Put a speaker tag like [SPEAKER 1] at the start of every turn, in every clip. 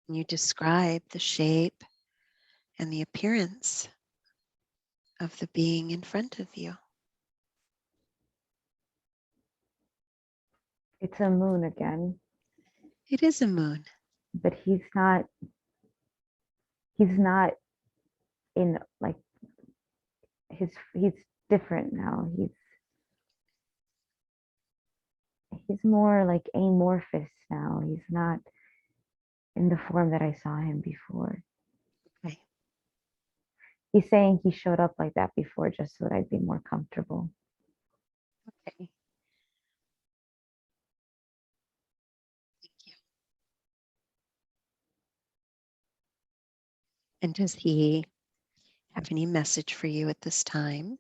[SPEAKER 1] You describe the shape and the appearance of the being in front of you.
[SPEAKER 2] It's a moon again,
[SPEAKER 1] It is a moon.
[SPEAKER 2] but he's not in like he's different now. He's more like amorphous now. He's not in the form that I saw him before.
[SPEAKER 1] Okay.
[SPEAKER 2] He's saying he showed up like that before just so that I'd be more comfortable.
[SPEAKER 1] Okay. Thank you. And does he have any message for you at this time?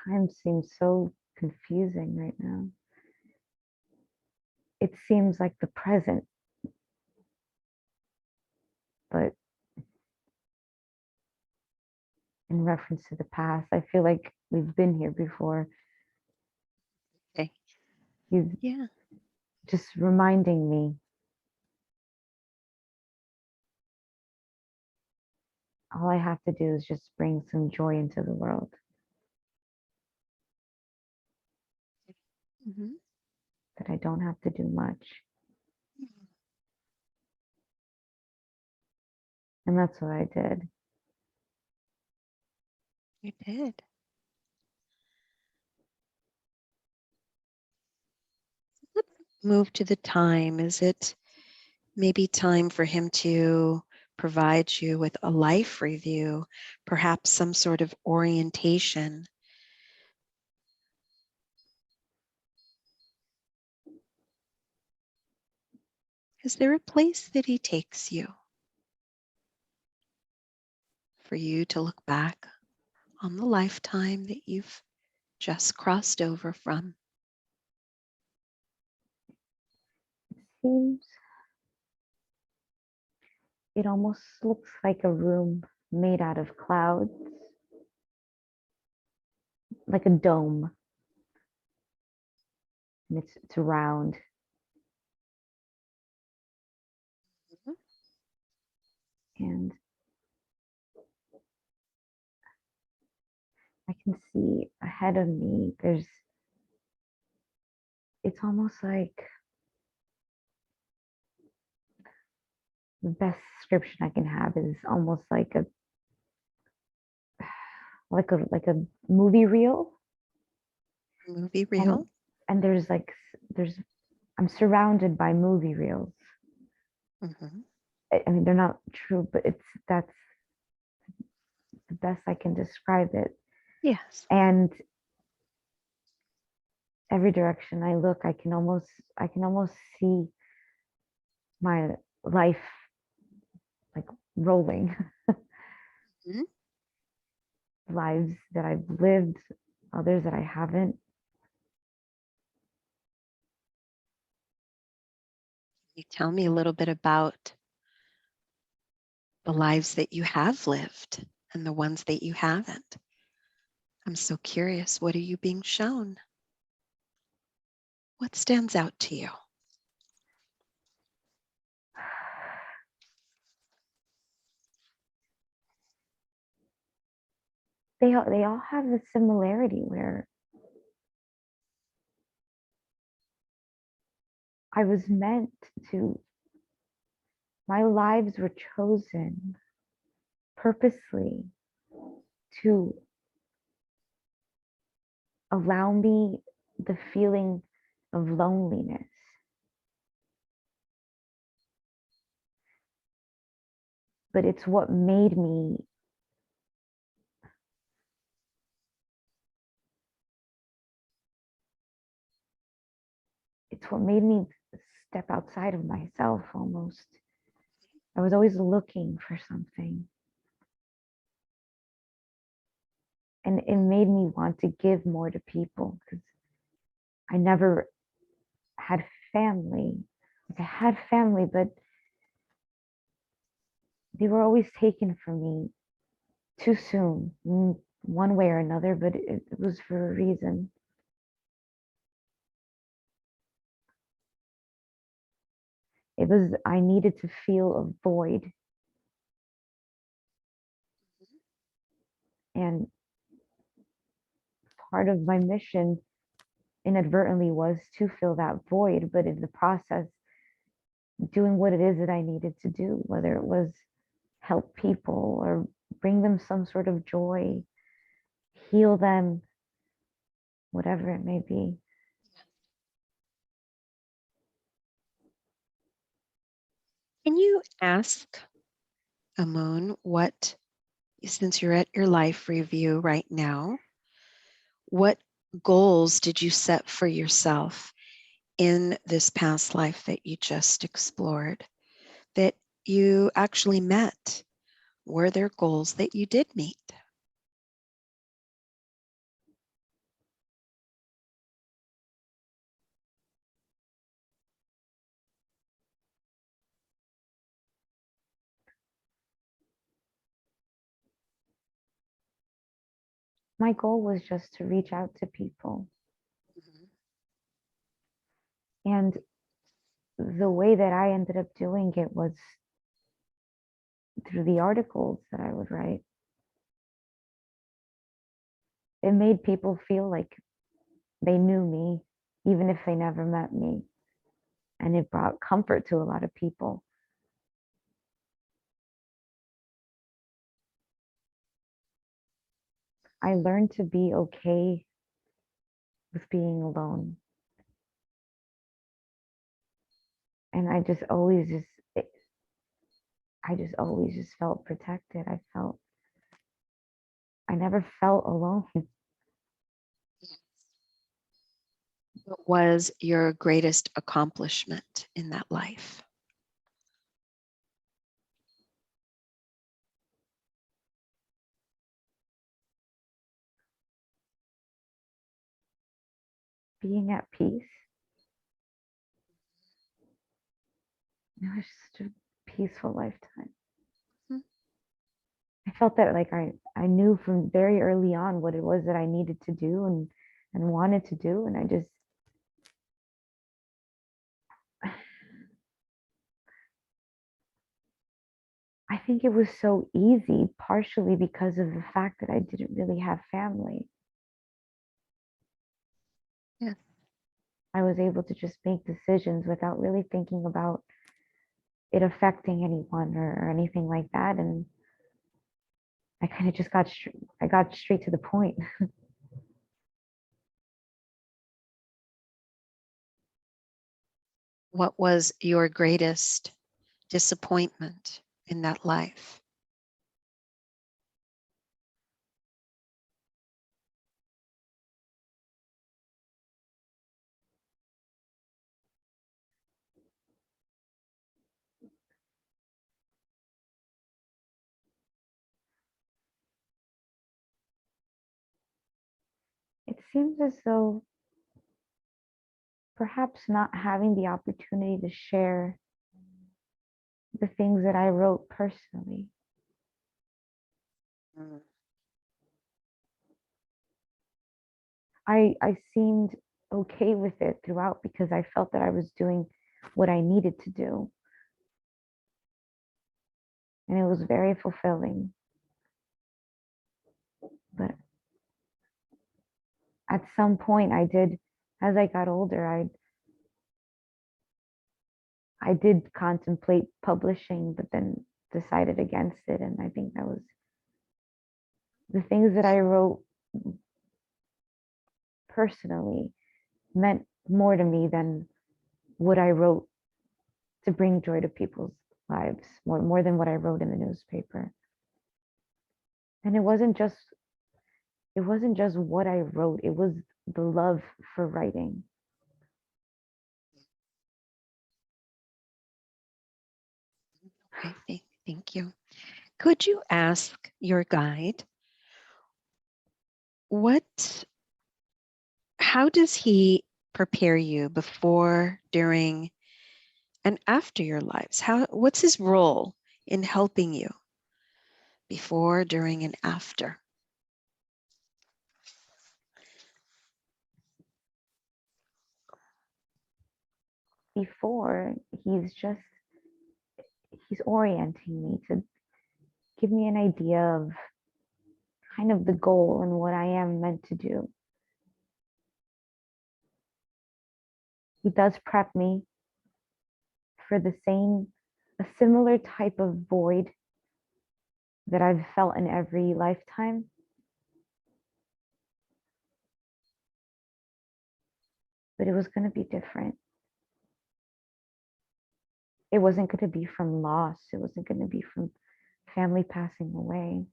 [SPEAKER 2] Time seems so confusing right now. It seems like the present, but in reference to the past, I feel like we've been here before.
[SPEAKER 1] Okay.
[SPEAKER 2] He's
[SPEAKER 1] Yeah.
[SPEAKER 2] just reminding me. All I have to do is just bring some joy into the world.
[SPEAKER 1] Mm-hmm.
[SPEAKER 2] That I don't have to do much. And that's what I did.
[SPEAKER 1] You did. Let's move to the time. Is it maybe time for him to provide you with a life review, perhaps some sort of orientation? Is there a place that he takes you for you to look back on the lifetime that you've just crossed over from?
[SPEAKER 2] Seems it almost looks like a room made out of clouds, like a dome. And it's round.
[SPEAKER 1] Mhm.
[SPEAKER 2] And I can see ahead of me, it's almost like the best description I can have is almost like a movie reel.
[SPEAKER 1] Movie
[SPEAKER 2] And
[SPEAKER 1] reel?
[SPEAKER 2] and there's I'm surrounded by movie reels.
[SPEAKER 1] Mm-hmm.
[SPEAKER 2] I mean, they're not true, but that's the best I can describe it.
[SPEAKER 1] Yes.
[SPEAKER 2] And every direction I look, I can almost see my life like rolling.
[SPEAKER 1] Mhm.
[SPEAKER 2] Lives that I've lived, others that I haven't.
[SPEAKER 1] You tell me a little bit about the lives that you have lived and the ones that you haven't. I'm so curious. What are you being shown? What stands out to you?
[SPEAKER 2] They all have a similarity where I was meant to, my lives were chosen purposely to allow me the feeling of loneliness. But it's what made me step outside of myself almost. I was always looking for something. And it made me want to give more to people because I never had family. Like I had family, but they were always taken from me too soon, one way or another, but it was for a reason. It was, I needed to feel a void. And part of my mission inadvertently was to fill that void, but in the process, doing what it is that I needed to do, whether it was help people or bring them some sort of joy, heal them, whatever it may be.
[SPEAKER 1] Can you ask Amun what, since you're at your life review right now, what goals did you set for yourself in this past life that you just explored that you actually met? Were there goals that you did meet?
[SPEAKER 2] My goal was just to reach out to people.
[SPEAKER 1] Mhm.
[SPEAKER 2] And the way that I ended up doing it was through the articles that I would write. It made people feel like they knew me, even if they never met me. And it brought comfort to a lot of people. I learned to be okay with being alone. And I just always just felt protected. I never felt alone.
[SPEAKER 1] What was your greatest accomplishment in that life?
[SPEAKER 2] Being at peace. It was just a peaceful lifetime.
[SPEAKER 1] Mhm.
[SPEAKER 2] I felt that like I knew from very early on what it was that I needed to do and wanted to do. And I think it was so easy, partially because of the fact that I didn't really have family.
[SPEAKER 1] Yeah.
[SPEAKER 2] I was able to just make decisions without really thinking about it affecting anyone or anything like that. And I kind of just I got straight to the point.
[SPEAKER 1] What was your greatest disappointment in that life?
[SPEAKER 2] It seems as though perhaps not having the opportunity to share the things that I wrote personally.
[SPEAKER 1] Mm.
[SPEAKER 2] I seemed okay with it throughout because I felt that I was doing what I needed to do. And it was very fulfilling. But at some point as I got older, I did contemplate publishing, but then decided against it. And I think that was the things that I wrote personally meant more to me than what I wrote to bring joy to people's lives, more than what I wrote in the newspaper. And it wasn't just what I wrote, it was the love for writing.
[SPEAKER 1] Okay, thank you. Could you ask your guide How does he prepare you before, during, and after your lives? What's his role in helping you before, during, and after?
[SPEAKER 2] Before, he's orienting me to give me an idea of kind of the goal and what I am meant to do. He does prep me for a similar type of void that I've felt in every lifetime. But it was going to be different. It wasn't going to be from loss. It wasn't going to be from family passing away.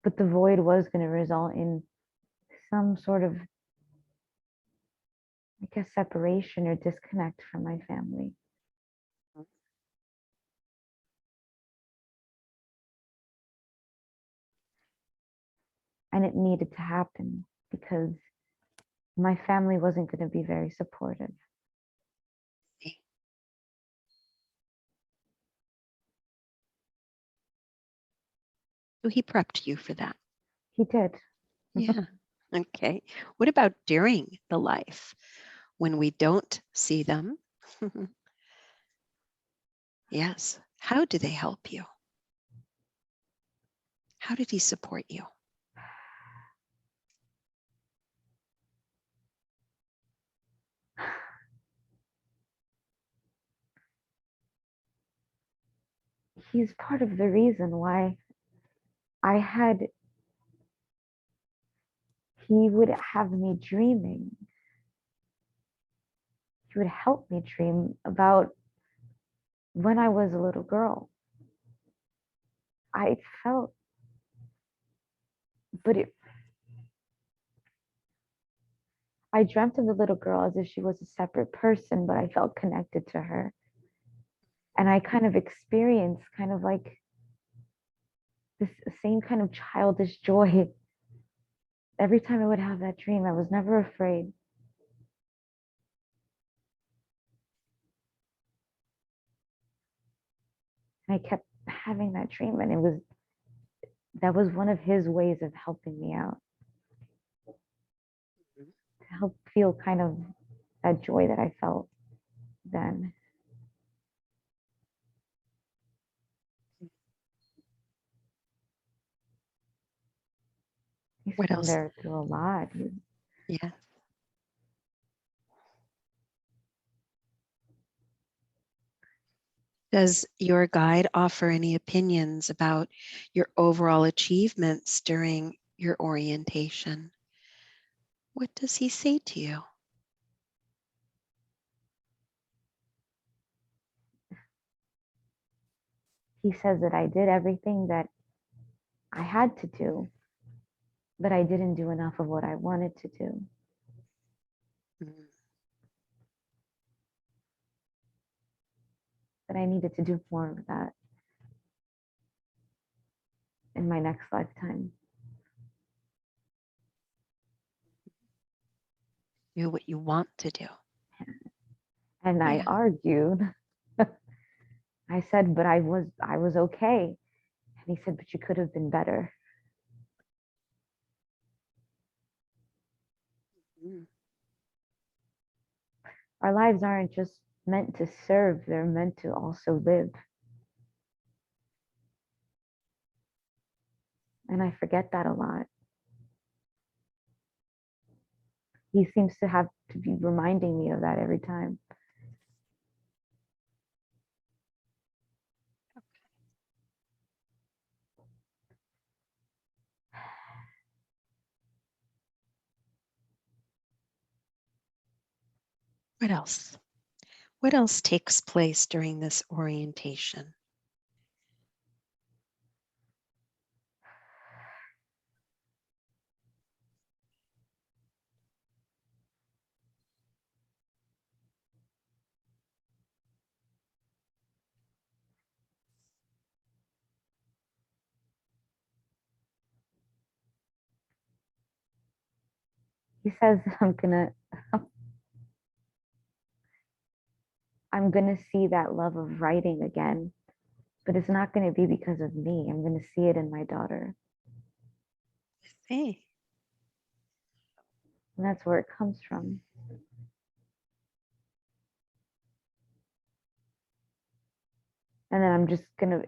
[SPEAKER 2] But the void was going to result in some sort of, I guess, separation or disconnect from my family. And it needed to happen because my family wasn't going to be very supportive.
[SPEAKER 1] So he prepped you for that.
[SPEAKER 2] He did.
[SPEAKER 1] Yeah. Okay. What about during the life when we don't see them? Yes. How do they help you? How did he support you?
[SPEAKER 2] He's part of the reason why he would have me dreaming. He would help me dream about when I was a little girl. I felt, but I dreamt of the little girl as if she was a separate person, but I felt connected to her. And I kind of experienced kind of like this same kind of childish joy. Every time I would have that dream, I was never afraid. And I kept having that dream, and that was one of his ways of helping me out, to help feel kind of that joy that I felt then. He's
[SPEAKER 1] What
[SPEAKER 2] been
[SPEAKER 1] else?
[SPEAKER 2] there through a lot.
[SPEAKER 1] Yeah. Does your guide offer any opinions about your overall achievements during your orientation? What does he say to you?
[SPEAKER 2] He says that I did everything that I had to do, but I didn't do enough of what I wanted to do.
[SPEAKER 1] Mm.
[SPEAKER 2] That I needed to do more of that in my next lifetime.
[SPEAKER 1] Do what you want to do.
[SPEAKER 2] And I
[SPEAKER 1] Yeah.
[SPEAKER 2] argued. I said, but I was okay. And he said, but you could have been better.
[SPEAKER 1] Mm.
[SPEAKER 2] Our lives aren't just meant to serve, they're meant to also live. And I forget that a lot. He seems to have to be reminding me of that every time.
[SPEAKER 1] What else? What else takes place during this orientation?
[SPEAKER 2] He says I'm gonna see that love of writing again, but it's not gonna be because of me. I'm gonna see it in my daughter.
[SPEAKER 1] Hey.
[SPEAKER 2] And that's where it comes from. And then I'm just gonna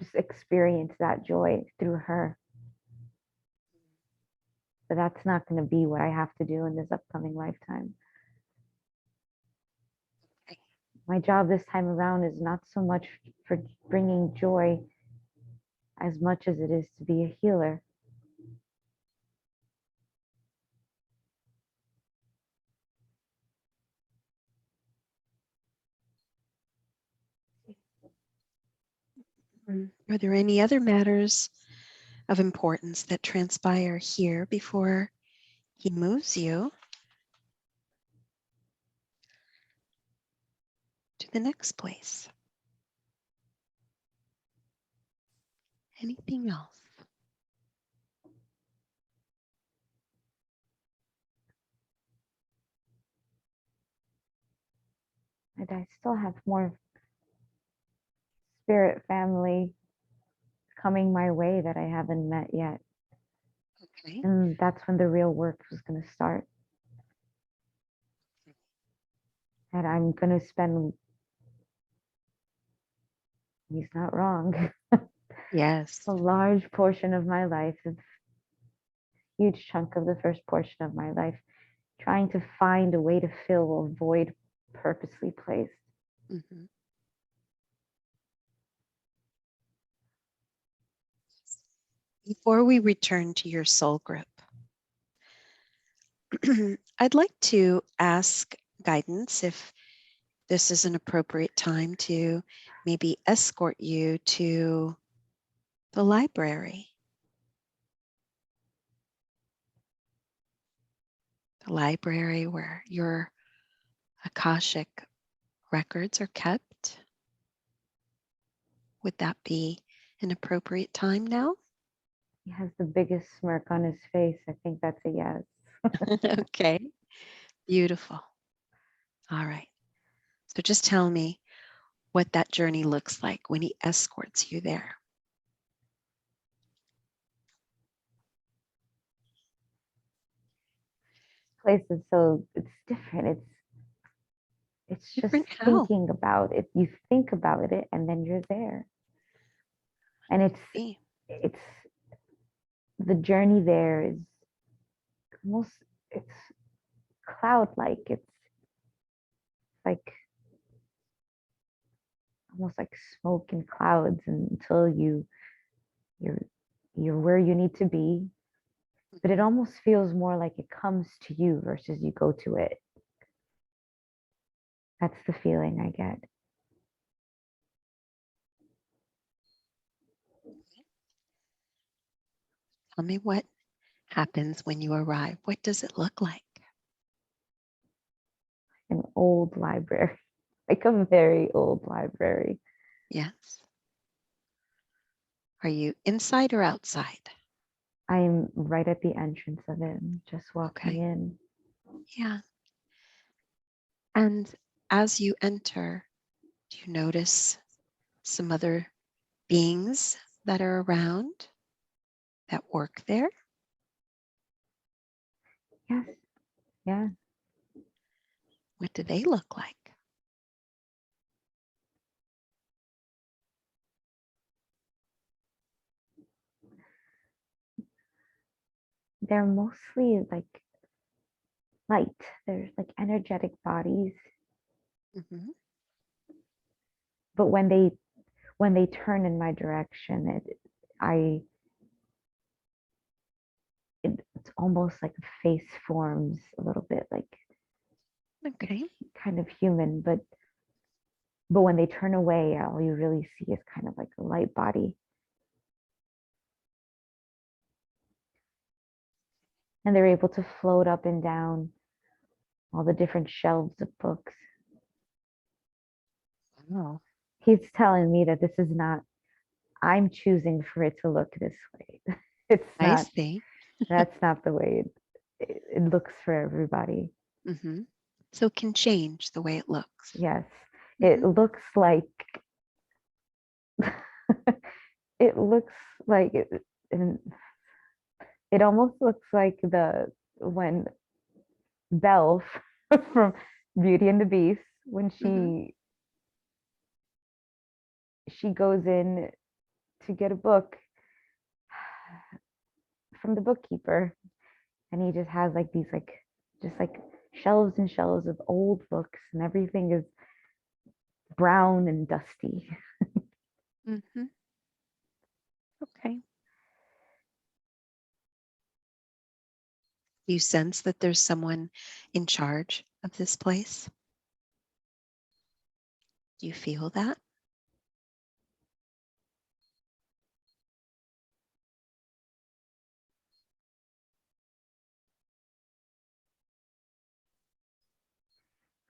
[SPEAKER 2] just experience that joy through her. But that's not gonna be what I have to do in this upcoming lifetime. My job this time around is not so much for bringing joy as much as it is to be a healer.
[SPEAKER 1] Are there any other matters of importance that transpire here before he moves you to the next place? Anything else?
[SPEAKER 2] And I still have more spirit family coming my way that I haven't met yet.
[SPEAKER 1] Okay.
[SPEAKER 2] And that's when the real work was going to start. And I'm going to spend, he's not wrong,
[SPEAKER 1] Yes.
[SPEAKER 2] a large portion of my life, a huge chunk of the first portion of my life, trying to find a way to fill a void purposely placed.
[SPEAKER 1] Mhm. Before we return to your soul grip, I'd like to ask guidance if this is an appropriate time to maybe escort you to the library. The library where your Akashic records are kept. Would that be an appropriate time now?
[SPEAKER 2] He has the biggest smirk on his face. I think that's a yes.
[SPEAKER 1] Okay, beautiful. All right. So just tell me what that journey looks like when he escorts you there.
[SPEAKER 2] Places, so it's different. It's just
[SPEAKER 1] Different how?
[SPEAKER 2] thinking about it. You think about it and then you're there. And
[SPEAKER 1] See.
[SPEAKER 2] it's the journey there is almost, it's cloud like. It's like almost like smoke and clouds until you're you're where you need to be. But it almost feels more like it comes to you versus you go to it. That's the feeling I get.
[SPEAKER 1] Tell me what happens when you arrive. What does it look like?
[SPEAKER 2] An old library, like a very old library.
[SPEAKER 1] Yes. Are you inside or outside?
[SPEAKER 2] I'm right at the entrance of it, just walking
[SPEAKER 1] Okay.
[SPEAKER 2] in.
[SPEAKER 1] Yeah. And as you enter, do you notice some other beings that are around that work there?
[SPEAKER 2] Yes, yeah.
[SPEAKER 1] What do they look like?
[SPEAKER 2] They're mostly like light. They're like energetic bodies.
[SPEAKER 1] Mm-hmm.
[SPEAKER 2] But when they turn in my direction, I it's almost like a face forms a little bit like
[SPEAKER 1] Okay.
[SPEAKER 2] kind of human, but when they turn away, all you really see is kind of like a light body. And they're able to float up and down all the different shelves of books.
[SPEAKER 1] Oh,
[SPEAKER 2] He's telling me that this is not, I'm choosing for it to look this way. It's
[SPEAKER 1] I
[SPEAKER 2] not,
[SPEAKER 1] see.
[SPEAKER 2] that's not the way it looks for everybody.
[SPEAKER 1] Mm-hmm. So it can change the way it looks.
[SPEAKER 2] Yes, it
[SPEAKER 1] Mm-hmm.
[SPEAKER 2] looks like it looks like and it almost looks like the when Belle from Beauty and the Beast when
[SPEAKER 1] Mm-hmm.
[SPEAKER 2] she goes in to get a book from the bookkeeper, and he just has like these like just like shelves and shelves of old books, and everything is brown and dusty.
[SPEAKER 1] Mm-hmm. Okay. Do you sense that there's someone in charge of this place? Do you feel that?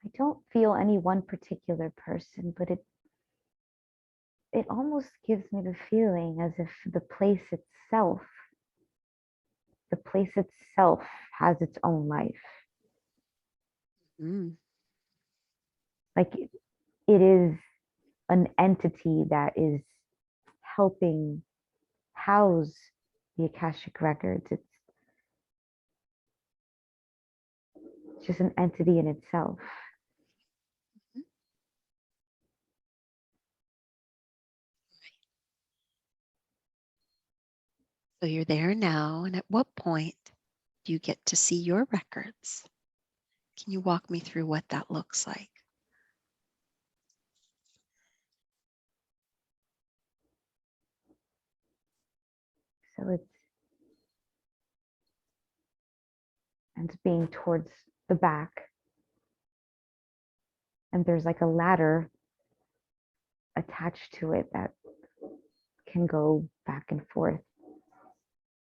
[SPEAKER 2] I don't feel any one particular person, but it almost gives me the feeling as if the place itself has its own life.
[SPEAKER 1] Mm.
[SPEAKER 2] Like it is an entity that is helping house the Akashic Records. It's just an entity in itself.
[SPEAKER 1] So you're there now, and at what point do you get to see your records? Can you walk me through what that looks like?
[SPEAKER 2] So it's being towards the back, and there's like a ladder attached to it that can go back and forth,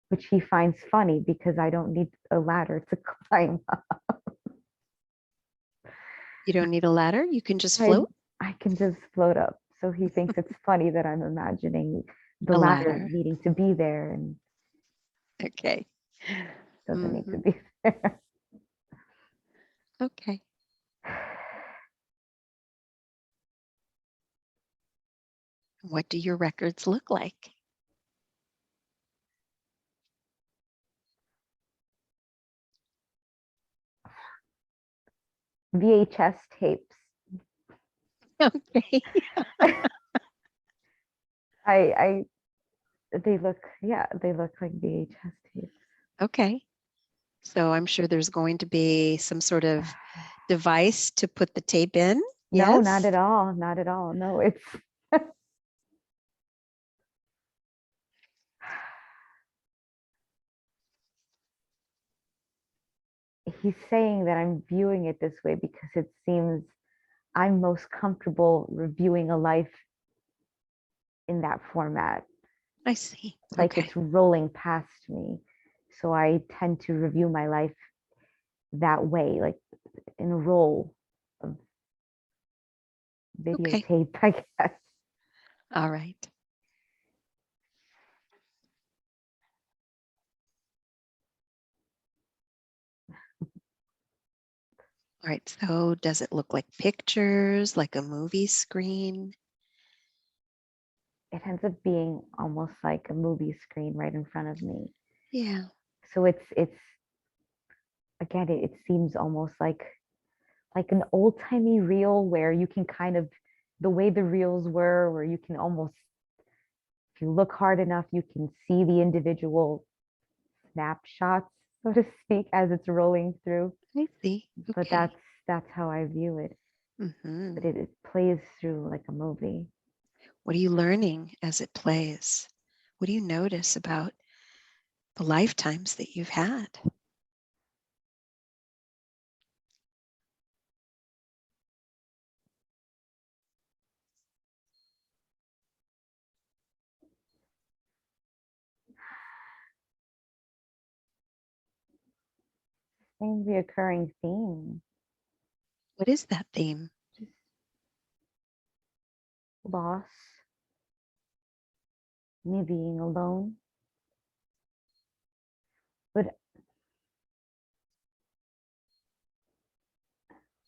[SPEAKER 2] which he finds funny because I don't need a ladder to climb up.
[SPEAKER 1] You don't need a ladder. You can just
[SPEAKER 2] I
[SPEAKER 1] float
[SPEAKER 2] I can just float up. So he thinks it's funny that I'm imagining the
[SPEAKER 1] a
[SPEAKER 2] ladder
[SPEAKER 1] ladder.
[SPEAKER 2] needing to be there and
[SPEAKER 1] Okay.
[SPEAKER 2] doesn't need to
[SPEAKER 1] Hmm.
[SPEAKER 2] be there.
[SPEAKER 1] Okay. What do your records look like?
[SPEAKER 2] VHS tapes.
[SPEAKER 1] Okay.
[SPEAKER 2] I they look, yeah, they look like VHS tapes.
[SPEAKER 1] Okay. So I'm sure there's going to be some sort of device to put the tape in.
[SPEAKER 2] No, not
[SPEAKER 1] Yes.
[SPEAKER 2] at all. Not at all. No, it's he's saying that I'm viewing it this way because it seems I'm most comfortable reviewing a life in that format,
[SPEAKER 1] I see.
[SPEAKER 2] like
[SPEAKER 1] Okay.
[SPEAKER 2] it's rolling past me. So I tend to review my life that way, like in a roll of
[SPEAKER 1] Okay.
[SPEAKER 2] videotape, I guess.
[SPEAKER 1] All right. All right. So does it look like pictures, like a movie screen?
[SPEAKER 2] It ends up being almost like a movie screen right in front of me.
[SPEAKER 1] Yeah.
[SPEAKER 2] So it's again, it seems almost like an old timey reel where you can kind of the way the reels were, where you can almost if you look hard enough, you can see the individual snapshots, so to speak, as it's rolling through.
[SPEAKER 1] I see.
[SPEAKER 2] But
[SPEAKER 1] Okay.
[SPEAKER 2] that's how I view it.
[SPEAKER 1] Hmm.
[SPEAKER 2] But it plays through like a movie.
[SPEAKER 1] What are you learning as it plays? What do you notice about the lifetimes that you've had?
[SPEAKER 2] Same reoccurring theme.
[SPEAKER 1] What is that theme?
[SPEAKER 2] Just loss, me being alone. But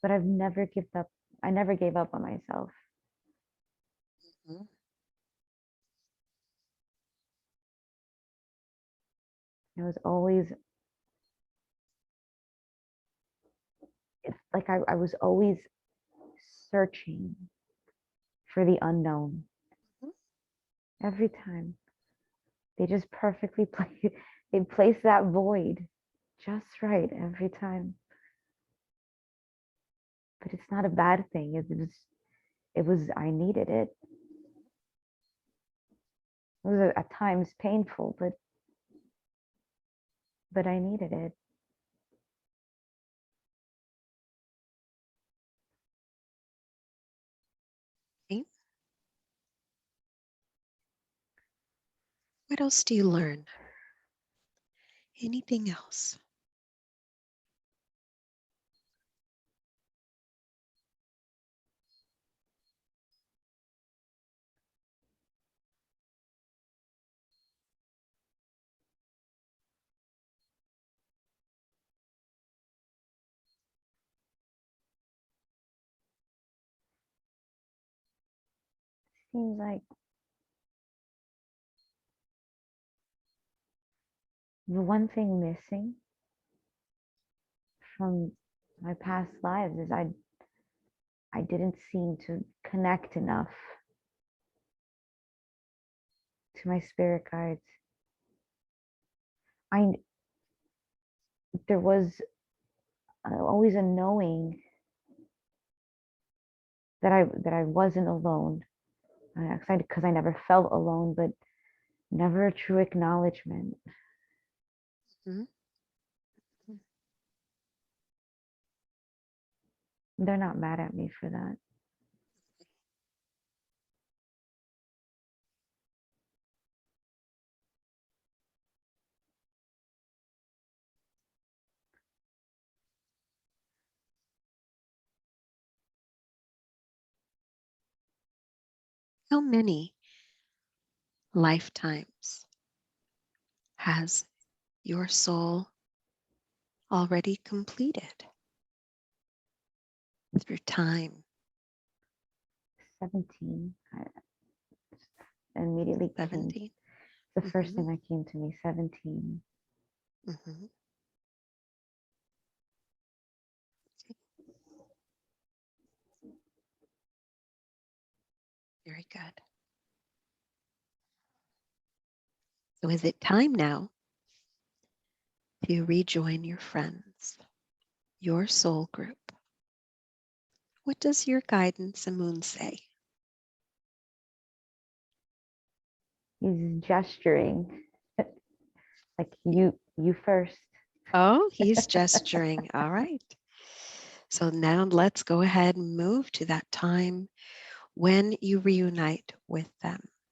[SPEAKER 2] but I never gave up on myself.
[SPEAKER 1] Mhm.
[SPEAKER 2] I was always, it's like I was always searching for the unknown.
[SPEAKER 1] Mhm.
[SPEAKER 2] Every time they just perfectly play, they place that void just right every time. But it's not a bad thing. I needed it. It was at times painful, but I needed it.
[SPEAKER 1] Okay. What else do you learn? Anything else?
[SPEAKER 2] Seems like the one thing missing from my past lives is I didn't seem to connect enough to my spirit guides. I There was always a knowing that I wasn't alone, because I never felt alone, but never a true acknowledgement.
[SPEAKER 1] Mhm.
[SPEAKER 2] They're not mad at me for that.
[SPEAKER 1] How many lifetimes has your soul already completed through time?
[SPEAKER 2] 17 immediately came.
[SPEAKER 1] 17.
[SPEAKER 2] The first
[SPEAKER 1] Hmm.
[SPEAKER 2] thing that came to me, 17.
[SPEAKER 1] Hmm. Very good. So is it time now to rejoin your friends, your soul group? What does your guidance and moon say?
[SPEAKER 2] He's gesturing like you first.
[SPEAKER 1] Oh, he's gesturing. All right. So now let's go ahead and move to that time when you reunite with them.